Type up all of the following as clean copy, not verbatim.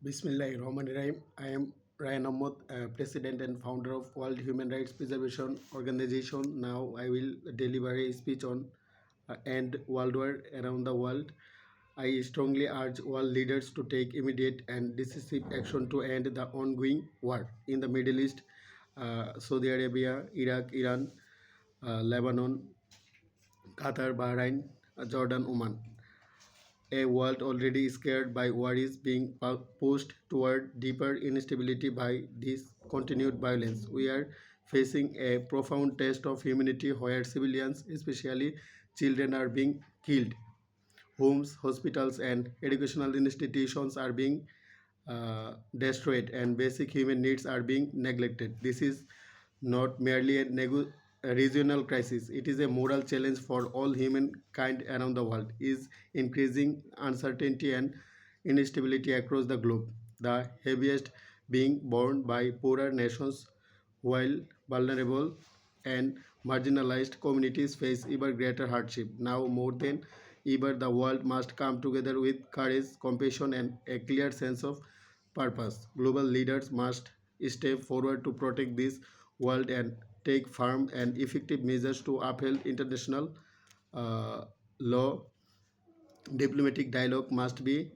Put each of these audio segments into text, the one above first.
Bismillahirrahmanirrahim. I am Ryan Ahmed, President and founder of World Human Rights Preservation Organization. Now I will deliver a speech on end world war around the world. I strongly urge world leaders to take immediate and decisive action to end the ongoing war in the Middle East, Saudi Arabia, Iraq, Iran, Lebanon, Qatar, Bahrain, Jordan, Oman. A world already scared by war is being pushed toward deeper instability by this continued violence. We are facing a profound test of humanity where civilians, especially children, are being killed. Homes, hospitals, and educational institutions are being destroyed, and basic human needs are being neglected. This is not merely a regional crisis, it is a moral challenge for all humankind around the world. Is increasing uncertainty and instability across the globe, the heaviest being borne by poorer nations, while vulnerable and marginalized communities face ever greater hardship. Now more than ever, the world must come together with courage, compassion, and a clear sense of purpose. Global leaders must step forward to protect this world and take firm and effective measures to uphold international uh, law. Diplomatic dialogue must be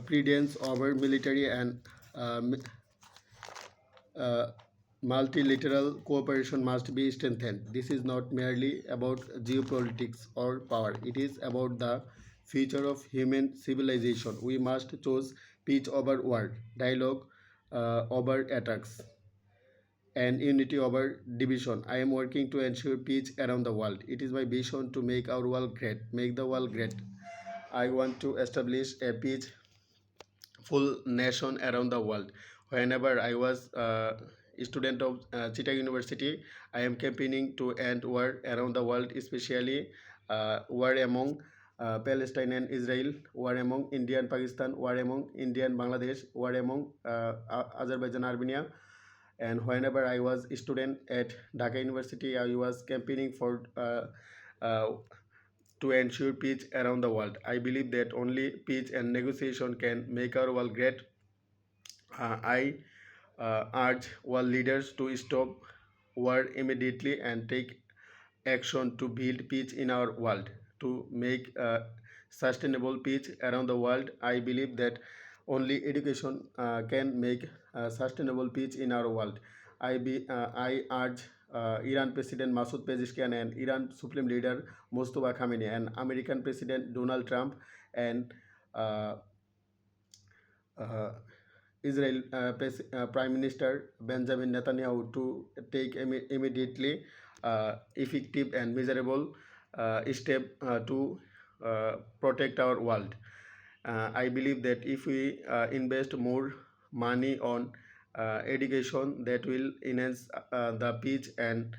precedence over military and uh, uh, multilateral cooperation must be strengthened. This is not merely about geopolitics or power, it is about the future of human civilization. We must choose peace over war, dialogue over attacks, and unity over division. I am working to ensure peace around the world. It is my vision to make our world great, make the world great. I want to establish a peace full nation around the world. Whenever I was a student of Chittagong University, I am campaigning to end war around the world, especially war among Palestine and Israel, war among India and Pakistan, war among India and Bangladesh, war among Azerbaijan, Armenia. And whenever I was a student at Dhaka University, I was campaigning for uh, to ensure peace around the world. I believe that only peace and negotiation can make our world great. I urge world leaders to stop war immediately and take action to build peace in our world, to make sustainable peace around the world. I believe that only education can make sustainable peace in our world. I urge Iran President Masoud Pezeshkian and Iran Supreme Leader Mustafa Khamenei and American President Donald Trump and uh, uh, Israel Prime Minister Benjamin Netanyahu to take immediately effective and measurable step to protect our world. I believe that if we invest more money on education, that will enhance the peace and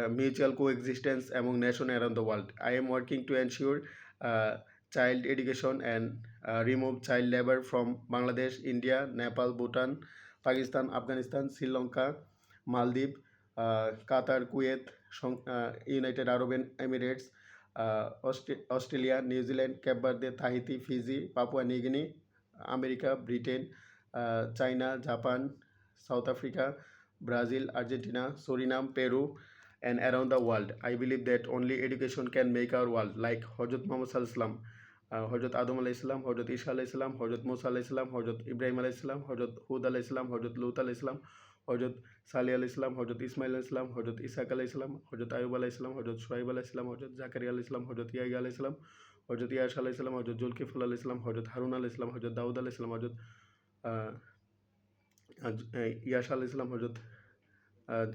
mutual coexistence among nations around the world. I am working to ensure uh, child education and remove child labor from Bangladesh, India, Nepal, Bhutan, Pakistan, Afghanistan, Sri Lanka, Maldives, Qatar, Kuwait, United Arab Emirates, Australia, New Zealand, Cape Verde, Tahiti, Fiji, Papua New Guinea, America, Britain, China, Japan, South Africa, Brazil, Argentina, Suriname, Peru, and around the world. I believe that only education can make our world, like Hazrat Muhammad Sallallahu Alaihi Wasallam, Hazrat Adam alayhi salam, Hazrat Isa alayhi salam, Hazrat Musa alayhi salam, Hazrat Ibrahim alayhi salam, Hazrat Hud alayhi salam, Hazrat Lut alayhi salam, Hazrat Salih alayhi salam, Hazrat Ismail alayhi salam, Hazrat Ishaq alayhi salam, Hazrat Ayub alayhi salam, Hazrat Shuaib alayhi salam, Hazrat Zakaria alayhi salam, Hazrat Yahya alayhi salam, Hazrat Yash alayhi salam, Hazrat Zulkifl alayhi salam, Hazrat Harun alayhi salam, Hazrat Daud alayhi salam, Hazrat uh, Yash alayhi salam, Hazrat uh,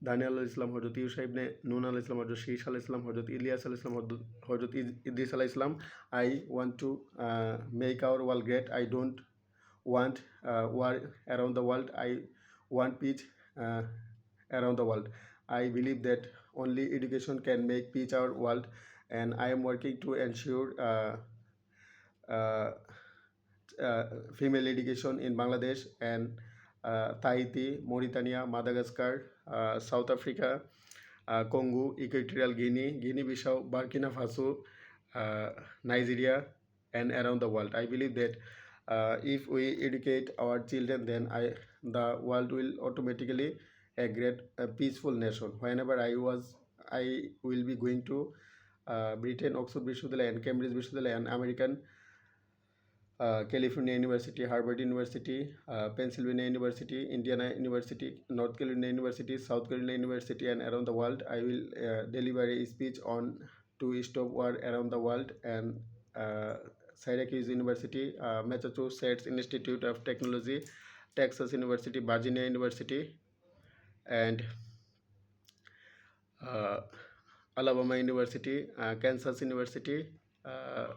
Daniel alayhi salam, Hazrat Yusha ibn Nun alayhi salam, Hazrat Shish alayhi salam, Hazrat Ilyas alayhi salam, Hazrat Idris alayhi salam. I want to make our world great. I don't want war around the world. I want peace uh, around the world. I believe that only education can make peace our world, and I am working to ensure uh, uh, female education in Bangladesh and Tahiti, Mauritania, Madagascar, South Africa, Congo, Equatorial Guinea, Guinea-Bissau, Burkina Faso, uh, Nigeria, and around the world. I believe that if we educate our children, then the world will automatically a great a peaceful nation. Whenever I will be going to Britain, Oxford Vishwavidyalaya and Cambridge Vishwavidyalaya and American California University, Harvard University, Pennsylvania University, Indiana University, North Carolina University, South Carolina University, and around the world. I will deliver a speech on to stop war around the world, and uh, Syracuse University, Massachusetts Institute of Technology, Texas University, Virginia University, and uh, Alabama University, Kansas University, uh,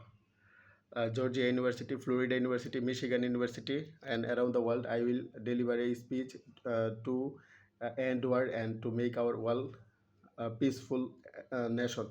Georgia University, Florida University, Michigan University, and around the world. I will deliver a speech to end war and to make our world a peaceful nation.